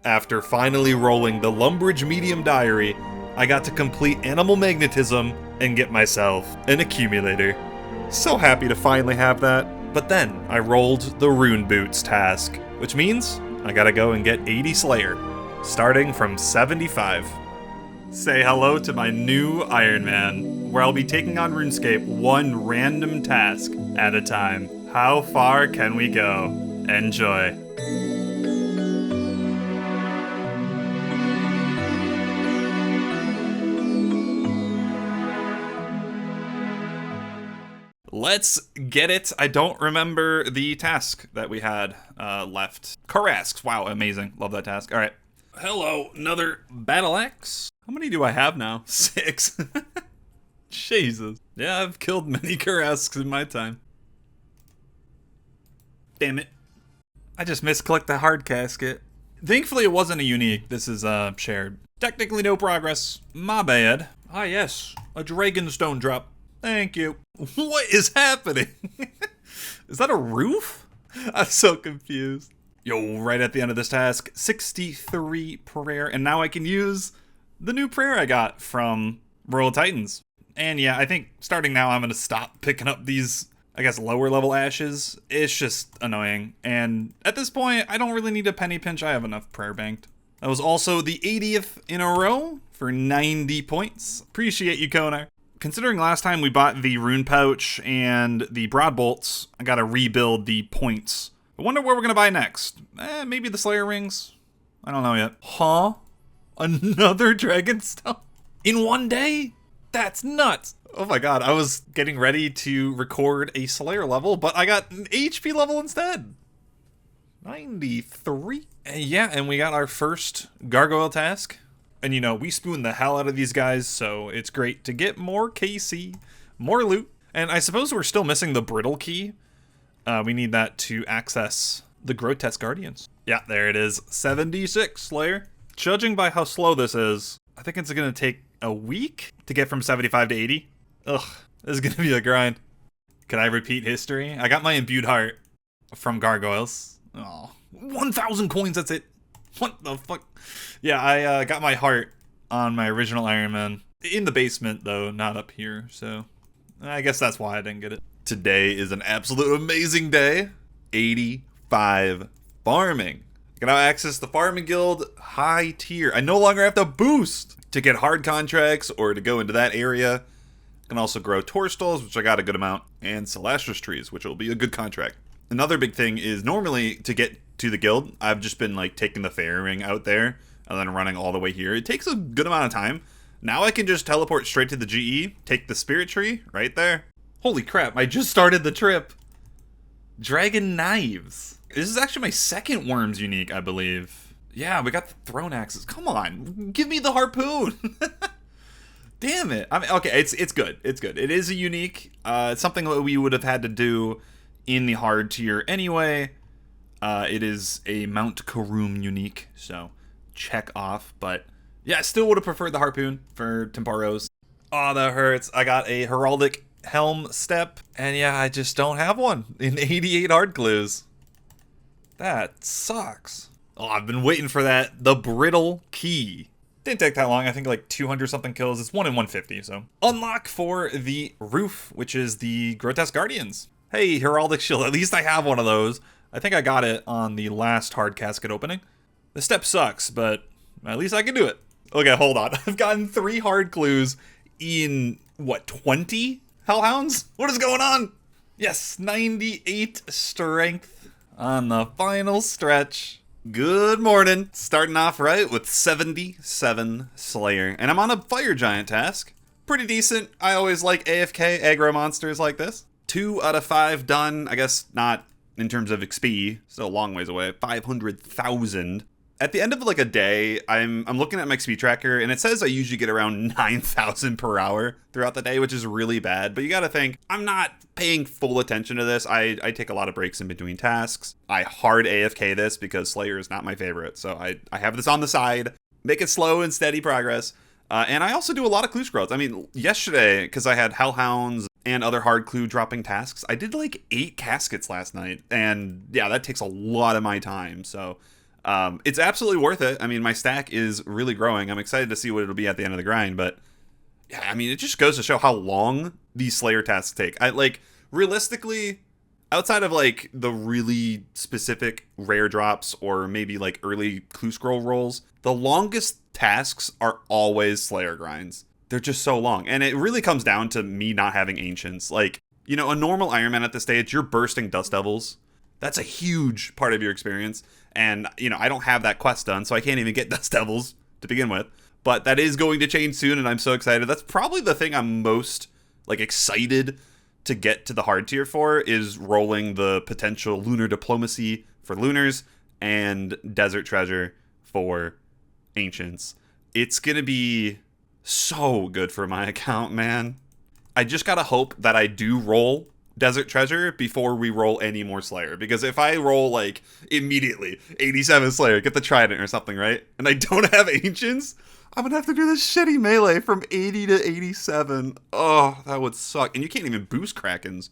after finally rolling the Lumbridge Medium Diary, I got to complete Animal Magnetism and get myself an accumulator. So happy to finally have that. But then I rolled the Rune Boots task, which means I gotta go and get 80 Slayer, starting from 75. Say hello to my new Iron Man, where I'll be taking on RuneScape one random task at a time. How far can we go? Enjoy. Let's get it. I don't remember the task that we had left. Kurask. Wow, amazing. Love that task. All right. Hello, another battle axe. How many do I have now? 6. Jesus. Yeah, I've killed many Kurasks in my time. Damn it. I just misclicked the hard casket. Thankfully, it wasn't a unique. This is shared. Technically no progress. My bad. Ah, yes. A Dragonstone drop. Thank you. What is happening? Is that a roof? I'm so confused. Yo, right at the end of this task, 63 prayer, and now I can use the new prayer I got from Royal Titans. And yeah, I think starting now I'm going to stop picking up these, I guess, lower level ashes. It's just annoying. And at this point, I don't really need a penny pinch. I have enough prayer banked. That was also the 80th in a row for 90 points. Appreciate you, Konar. Considering last time we bought the rune pouch and the broad bolts, I gotta rebuild the points. I wonder what we're gonna buy next. Maybe the Slayer rings? I don't know yet. Huh? Another Dragonstone? In one day? That's nuts! Oh my god, I was getting ready to record a Slayer level, but I got an HP level instead. 93? Yeah, and we got our first Gargoyle task. And you know, we spoon the hell out of these guys, so it's great to get more KC, more loot. And I suppose we're still missing the brittle key. We need that to access the Grotesque Guardians. Yeah, there it is. 76 Slayer. Judging by how slow this is, I think it's going to take a week to get from 75 to 80. Ugh, this is going to be a grind. Can I repeat history? I got my imbued heart from Gargoyles. Oh, 1,000 coins, that's it. What the fuck? Yeah, I got my heart on my original Iron Man. In the basement, though, not up here, so I guess that's why I didn't get it. Today is an absolute amazing day. 85 farming. I can now access the Farming Guild high tier. I no longer have to boost to get hard contracts or to go into that area. I can also grow Torstalls, which I got a good amount, and Celastris trees, which will be a good contract. Another big thing is normally to get to the guild, I've just been like taking the fairy ring out there and then running all the way here. It takes a good amount of time. Now I can just teleport straight to the GE, take the spirit tree right there. Holy crap, I just started the trip. Dragon knives. This is actually my second Worms unique, I believe. Yeah, we got the throne axes. Come on, give me the harpoon. Damn it. I mean, okay, it's good. It's good. It is a unique. It's something that we would have had to do in the hard tier anyway. It is a Mount Karoom unique, so check off. But yeah, I still would have preferred the harpoon for Temparos. Oh, that hurts. I got a heraldic helm step, and yeah, I just don't have one in 88 hard clues. That sucks. Oh, I've been waiting for that. The brittle key. Didn't take that long. I think like 200 something kills. It's 1 in 150, so. Unlock for the roof, which is the Grotesque Guardians. Hey, heraldic shield. At least I have one of those. I think I got it on the last hard casket opening. The step sucks, but at least I can do it. Okay, hold on. I've gotten 3 hard clues in, what, 20 hellhounds? What is going on? Yes, 98 strength on the final stretch. Good morning. Starting off right with 77 Slayer. And I'm on a fire giant task. Pretty decent. I always like AFK aggro monsters like this. 2 out of 5 done. I guess not in terms of XP, still a long ways away, 500,000. At the end of like a day, I'm looking at my XP tracker, and it says I usually get around 9,000 per hour throughout the day, which is really bad. But you gotta think, I'm not paying full attention to this. I take a lot of breaks in between tasks. I hard AFK this because Slayer is not my favorite, so I have this on the side. Make it slow and steady progress. And I also do a lot of clue scrolls. I mean, yesterday, because I had Hellhounds and other hard clue dropping tasks, I did like 8 caskets last night. And yeah, that takes a lot of my time. So It's absolutely worth it. I mean, my stack is really growing. I'm excited to see what it'll be at the end of the grind, but yeah, I mean, it just goes to show how long these Slayer tasks take. Realistically, outside of like the really specific rare drops or maybe like early clue scroll rolls, the longest tasks are always Slayer grinds. They're just so long. And it really comes down to me not having ancients. Like, you know, a normal Iron Man at this stage, you're bursting Dust Devils. That's a huge part of your experience. And, you know, I don't have that quest done, so I can't even get Dust Devils to begin with. But that is going to change soon, and I'm so excited. That's probably the thing I'm most, like, excited to get to the hard tier for, is rolling the potential Lunar Diplomacy for Lunars and Desert Treasure for Ancients. It's going to be so good for my account, man. I just gotta hope that I do roll Desert Treasure before we roll any more Slayer. Because if I roll, like, immediately 87 Slayer, get the Trident or something, right? And I don't have Ancients, I'm gonna have to do this shitty melee from 80 to 87. Oh, that would suck. And you can't even boost Krakens.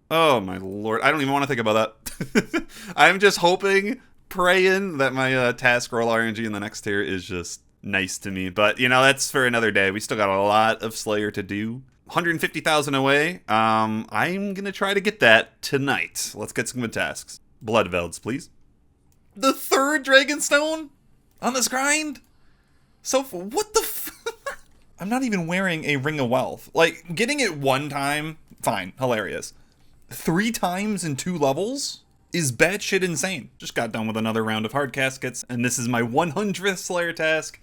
Oh my lord. I don't even want to think about that. I'm just hoping, praying that my task roll RNG in the next tier is just nice to me. But, you know, that's for another day. We still got a lot of Slayer to do. 150,000 away. I'm gonna try to get that tonight. Let's get some good tasks. Bloodvelds, please. The third Dragonstone on this grind? So, what the I'm not even wearing a Ring of Wealth. Like, getting it one time, fine, hilarious. 3 times in 2 levels is batshit insane. Just got done with another round of hard caskets, and this is my 100th Slayer task.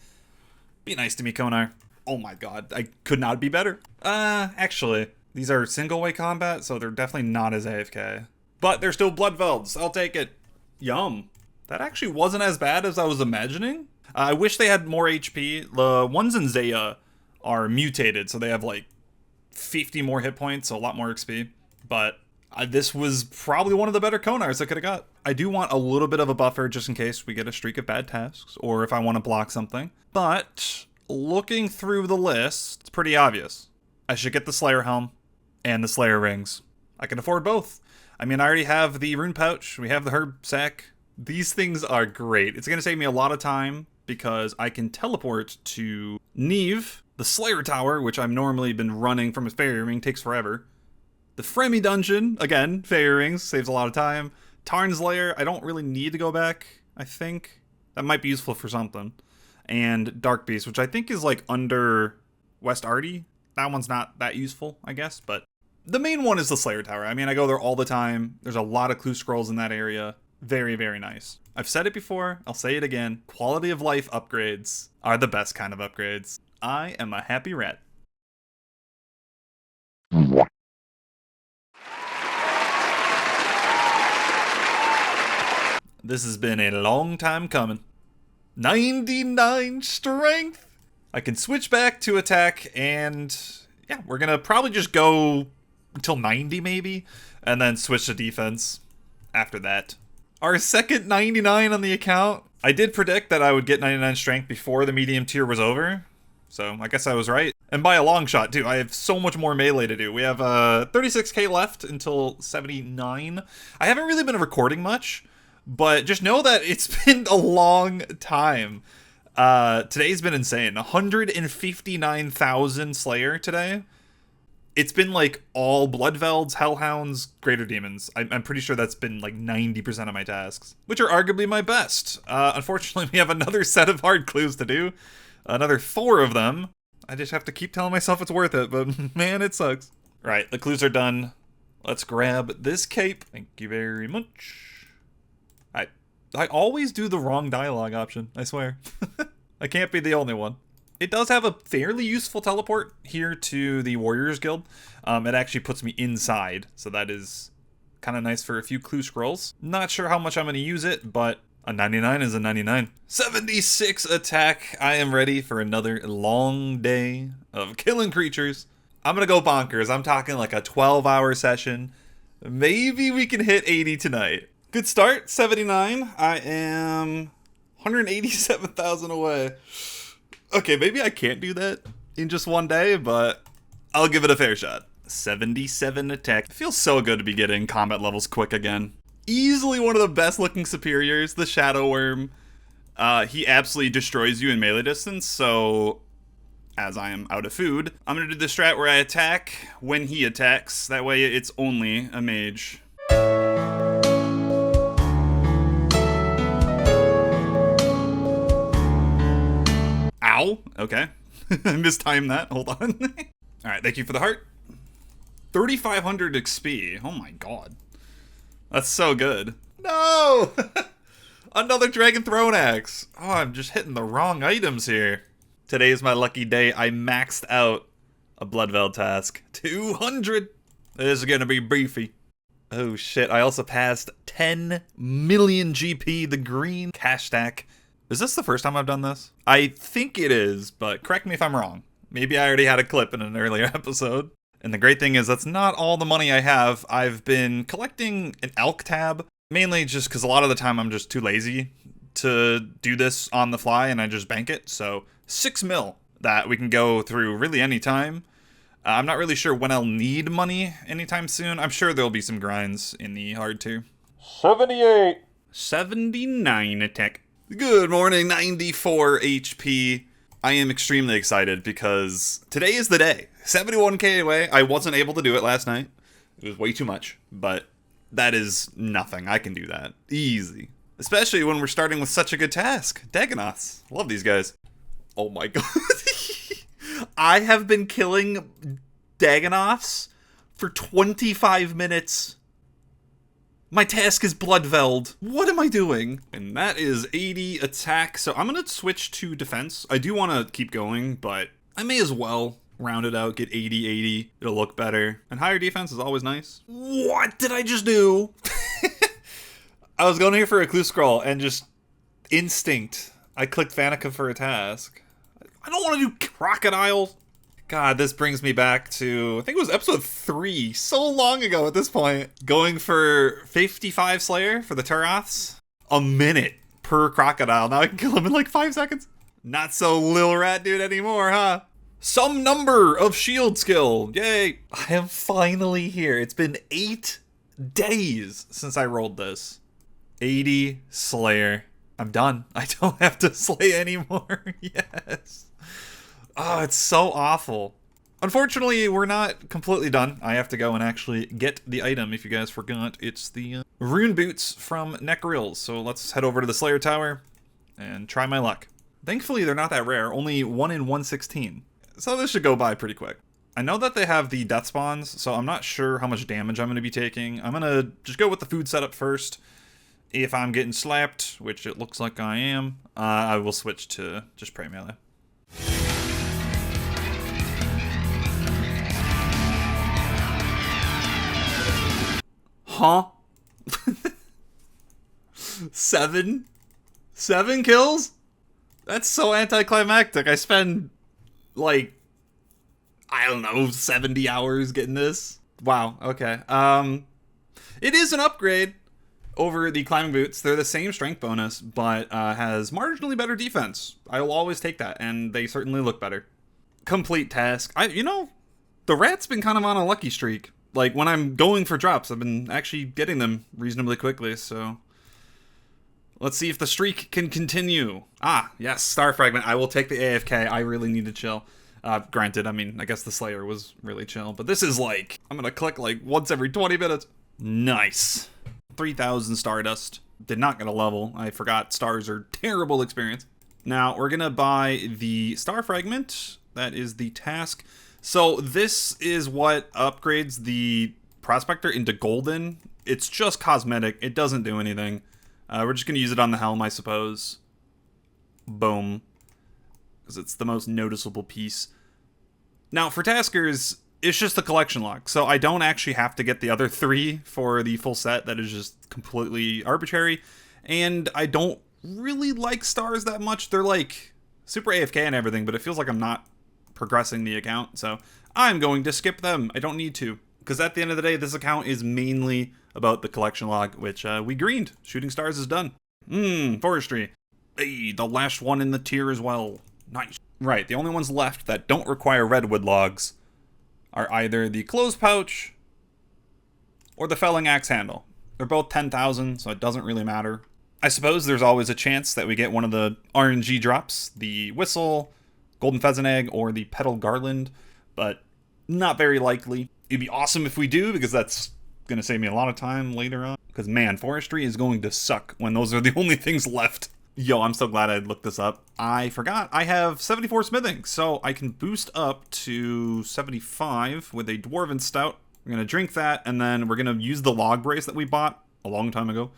Be nice to me, Konar. Oh my god, I could not be better. Actually, these are single-way combat, so they're definitely not as AFK. But they're still Bloodvelds. I'll take it. Yum. That actually wasn't as bad as I was imagining. I wish they had more HP. The ones in Zaya are mutated, so they have like 50 more hit points, so a lot more XP. But this was probably one of the better Konars I could have got. I do want a little bit of a buffer just in case we get a streak of bad tasks, or if I want to block something. But looking through the list, it's pretty obvious. I should get the Slayer Helm and the Slayer Rings. I can afford both. I mean, I already have the Rune Pouch, we have the Herb Sack. These things are great. It's going to save me a lot of time because I can teleport to Neve, the Slayer Tower, which I've normally been running from a Fairy Ring, takes forever. The Fremi Dungeon, again, Fairy Rings, saves a lot of time. Tarn's Lair, I don't really need to go back, I think. That might be useful for something. And Dark Beast, which I think is like under West Arty. That one's not that useful, I guess, but the main one is the Slayer Tower. I mean, I go there all the time. There's a lot of clue scrolls in that area. Very, very nice. I've said it before, I'll say it again. Quality of life upgrades are the best kind of upgrades. I am a happy rat. This has been a long time coming. 99 strength! I can switch back to attack, and yeah, we're gonna probably just go until 90 maybe, and then switch to defense after that. Our second 99 on the account. I did predict that I would get 99 strength before the medium tier was over, so I guess I was right. And by a long shot, too. I have so much more melee to do. We have 36k left until 79. I haven't really been recording much, but just know that it's been a long time. Today's been insane. 159,000 Slayer today. It's been like all Bloodvelds, Hellhounds, Greater Demons. I'm pretty sure that's been like 90% of my tasks, which are arguably my best. Unfortunately, we have another set of hard clues to do. Another 4 of them. I just have to keep telling myself it's worth it, but man, it sucks. Right, the clues are done. Let's grab this cape. Thank you very much. I always do the wrong dialogue option, I swear. I can't be the only one. It does have a fairly useful teleport here to the Warriors Guild. It actually puts me inside, so that is kind of nice for a few clue scrolls. Not sure how much I'm going to use it, but a 99 is a 99. 76 attack. I am ready for another long day of killing creatures. I'm going to go bonkers. I'm talking like a 12-hour session. Maybe we can hit 80 tonight. Good start, 79. I am 187,000 away. Okay, maybe I can't do that in just one day, but I'll give it a fair shot. 77 attack. It feels so good to be getting combat levels quick again. Easily one of the best looking superiors, the Shadow Worm. he absolutely destroys you in melee distance, so as I am out of food, I'm going to do the strat where I attack when he attacks. That way it's only a mage. Ow. Okay. I mistimed that. Hold on. Alright, thank you for the heart. 3,500 XP. Oh my god. That's so good. No! Another Dragon Throne Axe. Oh, I'm just hitting the wrong items here. Today is my lucky day. I maxed out a Bloodveld task. 200! This is gonna be beefy. Oh shit, I also passed 10 million GP, the green cash stack. Is this the first time I've done this? I think it is, but correct me if I'm wrong. Maybe I already had a clip in an earlier episode. And the great thing is that's not all the money I have. I've been collecting an elk tab, mainly just because a lot of the time I'm just too lazy to do this on the fly and I just bank it. So 6 mil that we can go through really any time. I'm not really sure when I'll need money anytime soon. I'm sure there'll be some grinds in the hard tier. 78. 79 attack. Good morning, 94 HP. I am extremely excited because today is the day. 71k away. I wasn't able to do it last night. It was way too much, but that is nothing. I can do that. Easy. Especially when we're starting with such a good task. Dagonoths. Love these guys. Oh my god. I have been killing Dagonoths for 25 minutes. My task is Bloodveld. What am I doing? And that is 80 attack. So I'm going to switch to defense. I do want to keep going, but I may as well round it out, get 80, 80. It'll look better. And higher defense is always nice. What did I just do? I was going here for a clue scroll and just instinct. I clicked Vanica for a task. I don't want to do crocodile. God, this brings me back to, I think it was episode 3, so long ago at this point. Going for 55 Slayer for the Turoths. A minute per crocodile. Now I can kill him in like 5 seconds. Not so lil rat dude anymore, huh? Some number of shield skill. Yay. I am finally here. It's been 8 days since I rolled this. 80 Slayer. I'm done. I don't have to slay anymore. Yes. Oh, it's so awful. Unfortunately, we're not completely done. I have to go and actually get the item. If you guys forgot, it's the Rune boots from Necrills. So let's head over to the Slayer Tower and try my luck. Thankfully, they're not that rare. Only 1 in 116. So this should go by pretty quick. I know that they have the death spawns, so I'm not sure how much damage I'm going to be taking. I'm going to just go with the food setup first. If I'm getting slapped, which it looks like I am, I will switch to just prey melee. Huh? 7 kills? That's so anticlimactic. I spend, like, I don't know, 70 hours getting this. Wow, okay. It is an upgrade over the climbing boots. They're the same strength bonus, but has marginally better defense. I will always take that, and they certainly look better. Complete task. The rat's been kind of on a lucky streak. Like, when I'm going for drops, I've been actually getting them reasonably quickly, so let's see if the streak can continue. Ah, yes, Star Fragment. I will take the AFK. I really need to chill. Granted, I mean, I guess the Slayer was really chill, but this is like, I'm gonna click like once every 20 minutes. Nice. 3,000 Stardust. Did not get a level. I forgot stars are terrible experience. Now, we're gonna buy the Star Fragment. That is the task. So this is what upgrades the Prospector into golden. It's just cosmetic. It doesn't do anything. We're just going to use it on the helm, I suppose. Boom. Because it's the most noticeable piece. Now, for taskers, it's just the collection log. So I don't actually have to get the other 3 for the full set. That is just completely arbitrary. And I don't really like stars that much. They're like super AFK and everything, but it feels like I'm not progressing the account, so I'm going to skip them. I don't need to, because at the end of the day, this account is mainly about the collection log, which we greened. Shooting stars is done. Forestry. Hey, the last one in the tier as well. Nice. Right, the only ones left that don't require redwood logs are either the clothes pouch or the felling axe handle. They're both 10,000, so it doesn't really matter. I suppose there's always a chance that we get one of the RNG drops, the whistle, golden pheasant egg, or the petal garland, but not very likely. It'd be awesome if we do, because that's going to save me a lot of time later on. Because, man, forestry is going to suck when those are the only things left. Yo, I'm so glad I looked this up. I forgot I have 74 smithing, so I can boost up to 75 with a dwarven stout. We're going to drink that, and then we're going to use the log brace that we bought a long time ago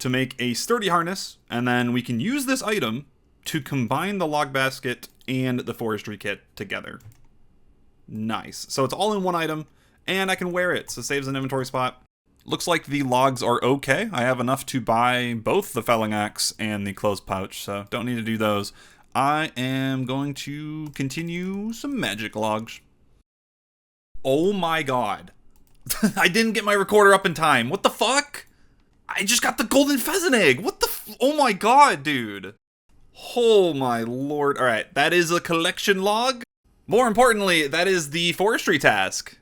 to make a sturdy harness, and then we can use this item to combine the log basket and the forestry kit together. Nice. So it's all in one item, and I can wear it, so it saves an inventory spot. Looks like the logs are okay. I have enough to buy both the felling axe and the clothes pouch, so don't need to do those. I am going to continue some magic logs. Oh my god. I didn't get my recorder up in time. What the fuck? I just got the golden pheasant egg. What the oh my god, dude. Oh my lord. Alright, that is a collection log. More importantly, that is the forestry task.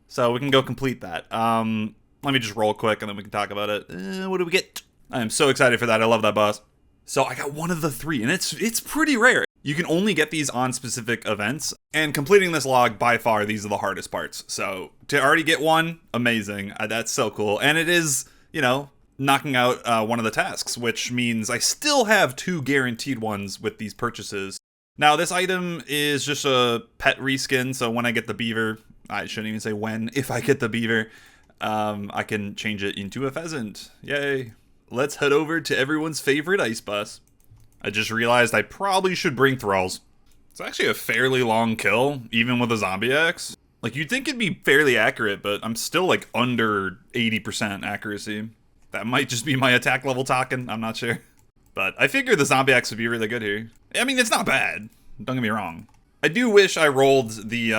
So we can go complete that. Let me just roll quick and then we can talk about it. What do we get? I am so excited for that. I love that boss. So I got one of the 3, and it's pretty rare. You can only get these on specific events, and completing this log, by far, these are the hardest parts. So to already get one, amazing. That's so cool. And it is, you know, knocking out one of the tasks, which means I still have 2 guaranteed ones with these purchases. Now, this item is just a pet reskin, so when I get the beaver, I shouldn't even say when, if I get the beaver, I can change it into a pheasant. Yay. Let's head over to everyone's favorite ice bus. I just realized I probably should bring thralls. It's actually a fairly long kill, even with a zombie axe. Like, you'd think it'd be fairly accurate, but I'm still like under 80% accuracy. That might just be my attack level talking, I'm not sure. But I figure the zombie axe would be really good here. I mean, it's not bad, don't get me wrong. I do wish I rolled the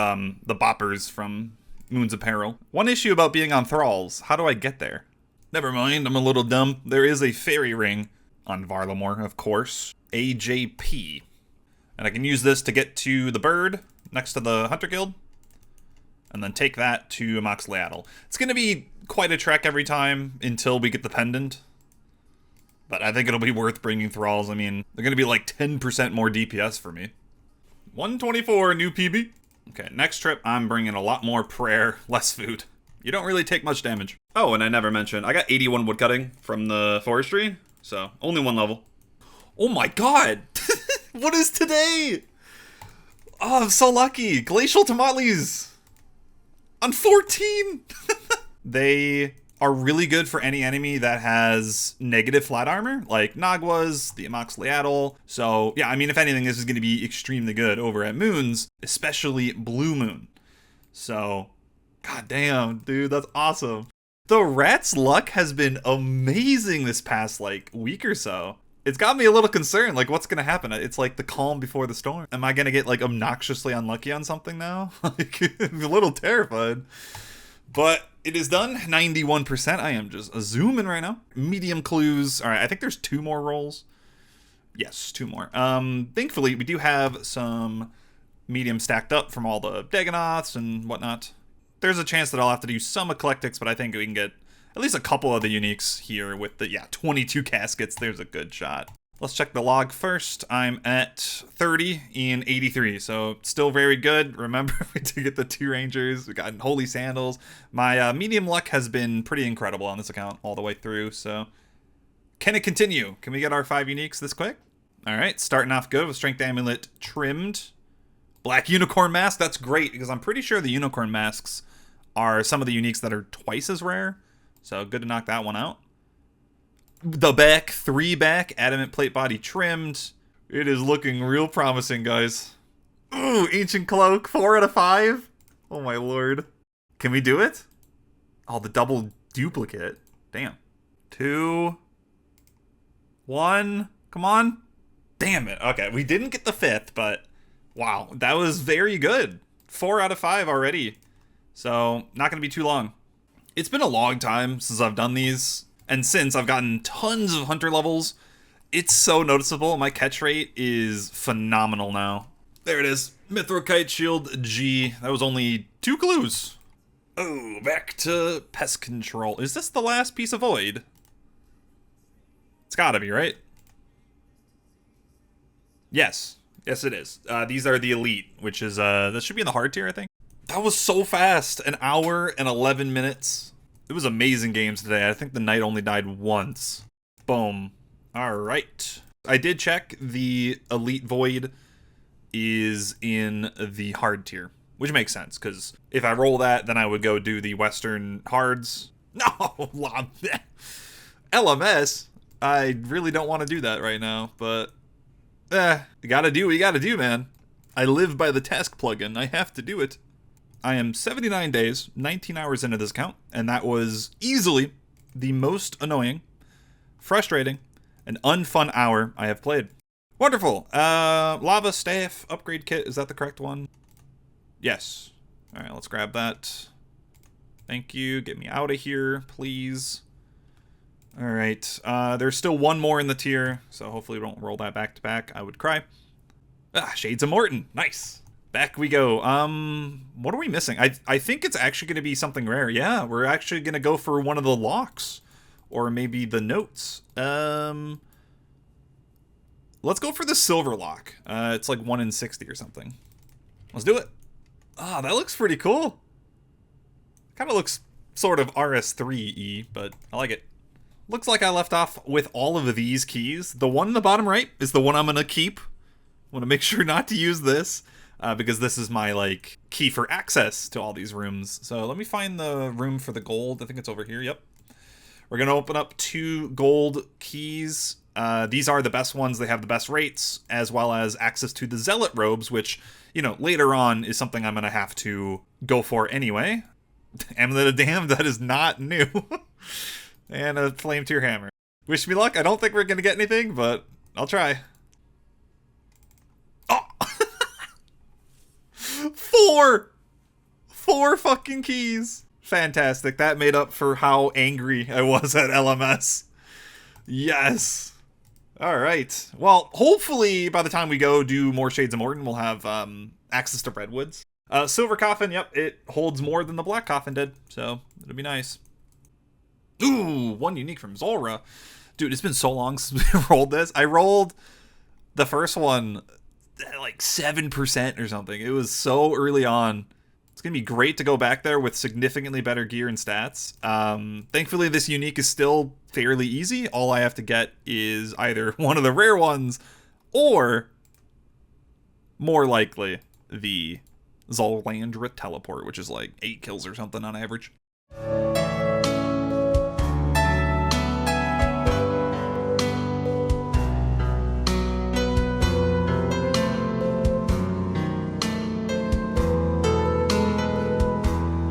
boppers from Moon's Apparel. One issue about being on thralls, how do I get there? Never mind, I'm a little dumb. There is a fairy ring on Varlamore, of course. AJP. And I can use this to get to the bird next to the Hunter Guild. And then take that to Amoxleatl. It's going to be quite a trek every time until we get the pendant. But I think it'll be worth bringing thralls. I mean, they're going to be like 10% more DPS for me. 124, new PB. Okay, next trip, I'm bringing a lot more prayer, less food. You don't really take much damage. Oh, and I never mentioned, I got 81 woodcutting from the forestry, so only 1 level. Oh my god! What is today? Oh, I'm so lucky. Glacial Tamales on 14! They are really good for any enemy that has negative flat armor, like Nagwas, the Amoxleatl. So, yeah, I mean, if anything, this is going to be extremely good over at Moons, especially Blue Moon. So, god damn, dude, that's awesome. The rat's luck has been amazing this past, like, week or so. It's got me a little concerned, like, what's going to happen? It's like the calm before the storm. Am I going to get, like, obnoxiously unlucky on something now? Like, I'm a little terrified. But it is done, 91%. I am just zooming right now. Medium clues. All right, I think there's 2 more rolls. Yes, 2 more. Thankfully, we do have some medium stacked up from all the Dagonoths and whatnot. There's a chance that I'll have to do some eclectics, but I think we can get at least a couple of the uniques here with the, 22 caskets. There's a good shot. Let's check the log first. I'm at 30 in 83, so still very good. Remember, we did get the 2 rangers. We got holy sandals. My medium luck has been pretty incredible on this account all the way through, so can it continue? Can we get our 5 uniques this quick? All right, starting off good with strength amulet trimmed. Black unicorn mask, that's great, because I'm pretty sure the unicorn masks are some of the uniques that are twice as rare, so good to knock that one out. The back, 3 back, adamant plate body trimmed. It is looking real promising, guys. Ooh, ancient cloak, 4 out of 5. Oh my lord. Can we do it? Oh, the double duplicate. Damn. 2, 1, come on. Damn it. Okay, we didn't get the 5th, but wow, that was very good. 4 out of 5 already. So, not gonna be too long. It's been a long time since I've done these. And since I've gotten tons of hunter levels, it's so noticeable. My catch rate is phenomenal now. There it is. Mithril Shield G. That was only 2 clues. Oh, back to pest control. Is this the last piece of void? It's gotta be, right? Yes. Yes, it is. These are the elite, which is, this should be in the hard tier, I think. That was so fast. An hour and 11 minutes. It was amazing games today. I think the knight only died once. Boom. All right. I did check. The elite void is in the hard tier, which makes sense, because if I roll that, then I would go do the Western hards. No! LMS? I really don't want to do that right now, but... you gotta do what you gotta do, man. I live by the task plugin. I have to do it. I am 79 days, 19 hours into this count, and that was easily the most annoying, frustrating, and unfun hour I have played. Wonderful. Lava staff upgrade kit. Is that the correct one? Yes. All right, let's grab that. Thank you. Get me out of here, please. All right. There's still one more in the tier, so hopefully we don't roll that back to back. I would cry. Shades of Mort'ton. Nice. Back we go. What are we missing? I think it's actually going to be something rare. Yeah, we're actually going to go for one of the locks. Or maybe the notes. Let's go for the silver lock. It's like 1 in 60 or something. Let's do it. Ah, that looks pretty cool. Kind of looks sort of RS3-y, but I like it. Looks like I left off with all of these keys. The one in the bottom right is the one I'm going to keep. I want to make sure not to use this. Because this is my, like, key for access to all these rooms. So let me find the room for the gold. I think it's over here. Yep. We're going to open up 2 gold keys. These are the best ones. They have the best rates, as well as access to the zealot robes, which, you know, later on is something I'm going to have to go for anyway. Amulet of Damned, that is not new. And a flame tier hammer. Wish me luck. I don't think we're going to get anything, but I'll try. Oh! 4 fucking keys. Fantastic. That made up for how angry I was at LMS. Yes. All right. Well, hopefully by the time we go do more Shades of Mort'ton, we'll have access to Redwoods. Silver coffin, yep, it holds more than the black coffin did, so it'll be nice. Ooh, 1 unique from Zulrah. Dude, it's been so long since we rolled this. I rolled the first one at like 7% or something. It was so early on. It's going to be great to go back there with significantly better gear and stats. Thankfully, this unique is still fairly easy. All I have to get is either one of the rare ones or, more likely, the Zulrah teleport, which is like 8 kills or something on average.